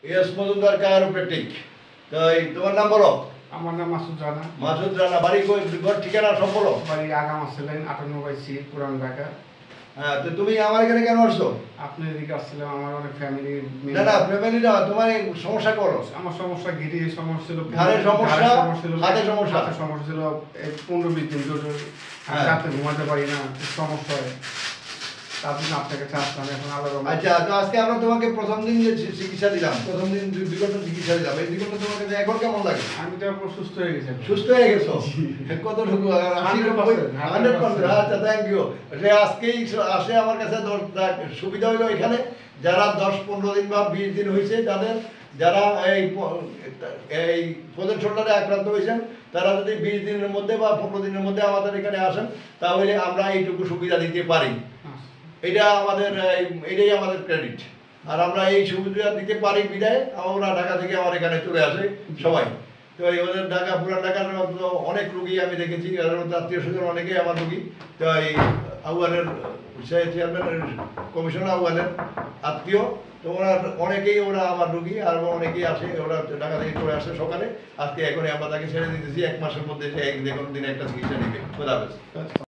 S Majumdar কায়োপ্র্যাকটিক। তো তোমার নাম বলো? আমার নাম মাসুদ রানা। মাসুদ রানা। বাড়ি ঘর ঠিকানা সব বলো। বাড়ি আগাম আসছিলেন 98/C পুরান ঢাকা। হ্যাঁ, তো তুমি আমার এখানে কেন আসছো? আপনি এদিকে আসছিলাম, আমার অনেক ফ্যামিলি। না না, ফ্যামিলি না, তোমার এই সমস্যা করো। আমার সমস্যা গিরির সমস্যা ছিল, ঘাড়ের সমস্যা, হাতের সমস্যা। হাতের সমস্যা ছিল 15-20 দিন ধরে। আমি রাতে ঘুমাতে পারি না, খুব সমস্যা হয়। তার জন্য আপনাকে চাচ্ছিলাম এখন আলাদা। আচ্ছা, তো আজকে আমরা তোমাকে প্রথম দিন যে চিকিৎসা দিলাম, প্রথম দিন 2 ঘন্টা চিকিৎসা দিলাম, এই 2 ঘন্টা তোমাকে এখন কেমন লাগে? আমি তো এখন সুস্থ হয়ে গেছি। সুস্থ হয়ে গেছো? কতটুকু? 100%। আচ্ছা, থ্যাংক ইউ। আজকেই আসে আমার কাছে সুবিধা হইলো এখানে যারা 10-15 দিন বা 20 দিন হয়েছে, তাদের যারা এই প্রধান শোল্ডারে আক্রান্ত হয়েছেন, তারা যদি 20 দিনের মধ্যে বা 15 দিনের মধ্যে আমাদের এখানে আসেন, তাহলে আমরা এইটুকু সুবিধা দিতে পারি। এটা আমাদের এটাই আমাদের ক্রেডিট। আর আমরা এই সুবিধা দিতে পারি বিদায় আমরা ঢাকা থেকে আমার এখানে চলে আসে সবাই। তো ওদের ঢাকা, পুরান ঢাকার অনেক রুগী আমি দেখেছি, আত্মীয় স্বজন অনেকেই আমার রুগী। তো এই আহ্বানের চেয়ারম্যান কমিশনার আহ্বানের আত্মীয়, তো ওরা অনেকেই ওরা আমার রুগী, আর অনেকেই আসে, ওরা ঢাকা থেকে চলে আসে সকালে। আজকে এখনই আমরা তাকে ছেড়ে দিতেছি, 1 মাসের মধ্যে সে যে কোনো দিন একটা চিকিৎসা নেবে। খোদা হাফেজ।